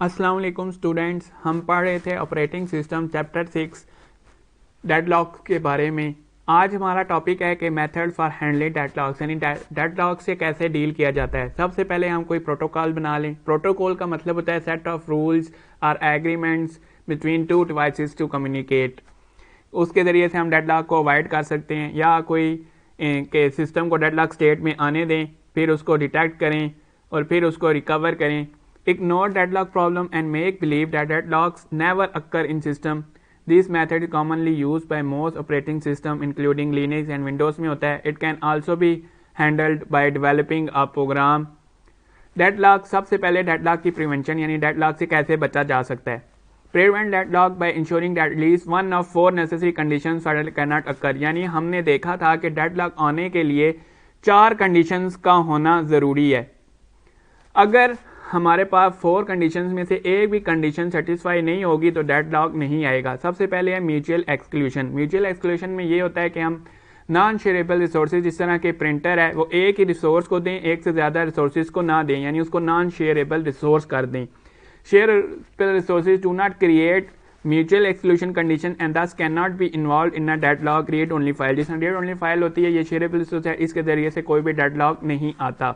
अस्सलाम वालेकुम स्टूडेंट्स, हम पढ़ रहे थे ऑपरेटिंग सिस्टम चैप्टर 6 डेडलॉक्स के बारे में। आज हमारा टॉपिक है कि मेथड फॉर हैंडलिंग डेडलॉक्स, यानी डेडलॉक से कैसे डील किया जाता है। सबसे पहले हम कोई प्रोटोकॉल बना लें। प्रोटोकॉल का मतलब होता है सेट ऑफ रूल्स और agreements between two devices to communicate. उसके ज़रिए से हम डेडलॉक को अवॉइड कर सकते हैं, या कोई के सिस्टम को डेडलॉक स्टेट में आने दें, फिर उसको डिटेक्ट करें और फिर उसको रिकवर करें। Ignore deadlock problem and make believe that deadlocks never occur in system. This method is commonly used by most operating system including Linux and Windows में होता है। It can also be handled by developing a program. Deadlock, सबसे पहले deadlock की prevention यानी deadlock से कैसे बचा जा सकता है। Prevent deadlock by ensuring that at least one of four necessary conditions cannot occur. यानी हमने देखा था कि deadlock आने के लिए 4 conditions का होना ज़रूरी है। अगर हमारे पास 4 कंडीशंस में से एक भी कंडीशन सेटिस्फाई नहीं होगी तो डेडलॉक नहीं आएगा। सबसे पहले है म्यूचुअल एक्सक्लूशन। म्यूचुअल एक्सक्लूशन में ये होता है कि हम नॉन शेयरेबल रिसोर्सेज, जिस तरह के प्रिंटर है, वो एक ही रिसोर्स को दें, एक से ज़्यादा रिसोर्सेज को ना दें, यानी उसको नॉन शेयरेबल रिसोर्स कर दें। Shareable resources do not create mutual exclusion condition and this can not be involve in a deadlock read only file. जिसमें रीड ओनली फाइल होती है, ये शेयरेबल रिसोर्स है, इसके जरिए से कोई भी डेडलॉक नहीं आता।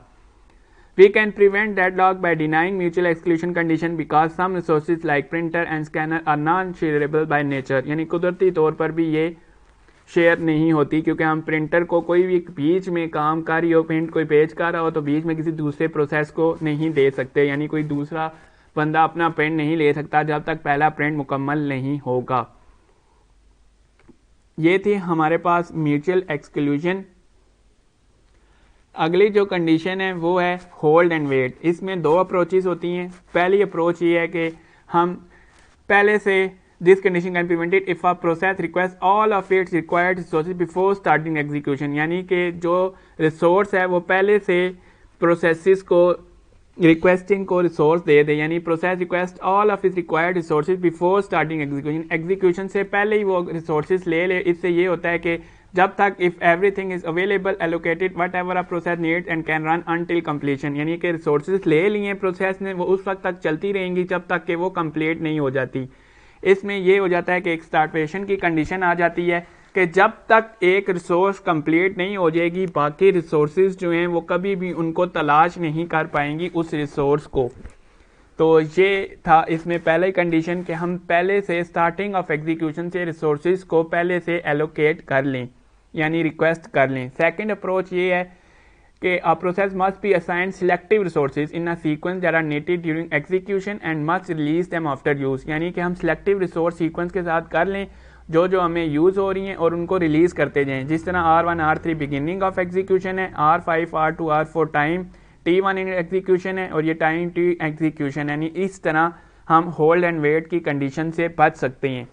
We can prevent deadlock by denying mutual exclusion condition because some resources like printer and scanner are non-shareable by nature. यानी कुदरती तौर पर भी ये शेयर नहीं होती, क्योंकि हम प्रिंटर को कोई भी बीच में काम कर रही हो, प्रिंट कोई पेज कर रहा हो तो बीच में किसी दूसरे प्रोसेस को नहीं दे सकते, यानी कोई दूसरा बंदा अपना प्रिंट नहीं ले सकता जब तक पहला प्रिंट मुकम्मल नहीं होगा। ये थी हमारे पास म्यूचुअल एक्सक्लूजन। अगली जो कंडीशन है वो है होल्ड एंड वेट। इसमें 2 अप्रोचेस होती हैं। पहली अप्रोच ये है कि हम पहले से this condition can prevented if a process request all of its required resources before starting execution. यानी कि जो रिसोर्स है वो पहले से प्रोसेसेस को रिक्वेस्टिंग को रिसोर्स दे दे, यानी process request all of its required resources before starting execution. Execution से पहले ही वो रिसोर्सेज ले ले। इससे ये होता है कि जब तक if everything is available allocated what ever a process needs and can run until completion. यानी कि रिसोर्सेज ले लिए प्रोसेस ने, वो उस वक्त तक चलती रहेंगी जब तक कि वो कंप्लीट नहीं हो जाती। इसमें ये हो जाता है कि एक स्टार्वेशन की कंडीशन आ जाती है कि जब तक एक रिसोर्स कंप्लीट नहीं हो जाएगी, बाकी रिसोर्सेज जो हैं वो कभी भी उनको तलाश नहीं कर पाएंगी उस रिसोर्स को। तो ये था इसमें पहले कंडीशन कि हम पहले से स्टार्टिंग ऑफ एग्जीक्यूशन से रिसोर्सेज को पहले से एलोकेट कर लें, यानी रिक्वेस्ट कर लें। सेकंड अप्रोच ये है कि a process must be assigned selective resources in a sequence that are needed during execution and must release them after use। यानी कि हम selective resource sequence के साथ कर लें जो जो हमें यूज़ हो रही हैं और उनको रिलीज़ करते जाएं। जिस तरह R1 R3 beginning of execution है, R5 R2 R4 time T1 in execution है और ये टाइम T एग्जीक्यूशन, यानी इस तरह हम होल्ड एंड वेट की कंडीशन से बच सकते हैं।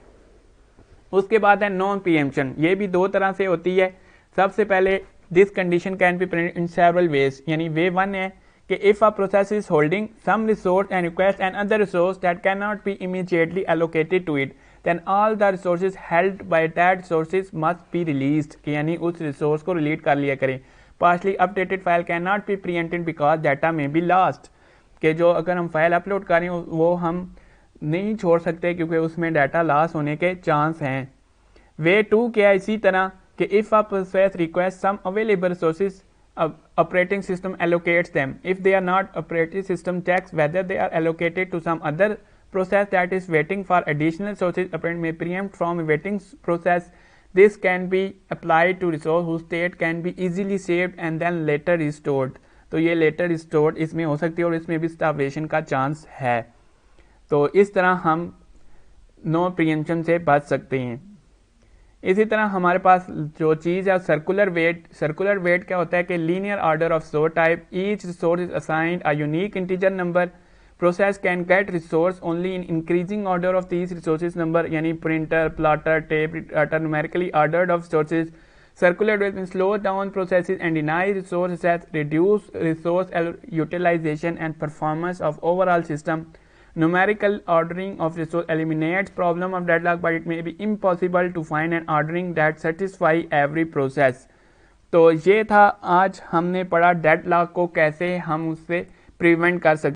उसके बाद है नॉन प्रीएम्पशन। ये भी 2 तरह से होती है। सबसे पहले this condition can be prevented in several ways. यानी वे 1 है कि if a process is holding some resource and request another resource that can not be immediately allocated to it then all the resources held by that resources must be released. यानी उस resource को release कर लिया करें। Partially updated file can not be preempted because data may be lost. कि जो अगर हम फाइल अपलोड करें वो हम नहीं छोड़ सकते क्योंकि उसमें डाटा लॉस होने के चांस हैं। वे 2 क्या है इसी तरह कि if a process request some available resources operating system allocates them. If they are not, operating system checks whether they are allocated to some other process that is waiting for additional resources operand may preempt from a waiting process. This can be applied to resource whose state can be easily saved and then later restored. तो ये later restored इसमें हो सकती है और इसमें भी starvation का चांस है। तो इस तरह हम नो प्रीएम्पशन से बच सकते हैं। इसी तरह हमारे पास जो चीज़ है सर्कुलर वेट। सर्कुलर वेट क्या होता है कि linear order of resource type, each resource is assigned a unique integer number. Process can get resource only in increasing order of these resources number, यानी printer, plotter, tape are numerically ordered of resources. Circular weight means slow down processes and deny resource access, reduce resource utilization and performance of overall system. Numerical ordering of resource eliminates problem of deadlock, but it may be impossible to find an ordering that satisfy every process. तो ये था आज हमने पढ़ा deadlock को कैसे हम उससे प्रिवेंट कर सकते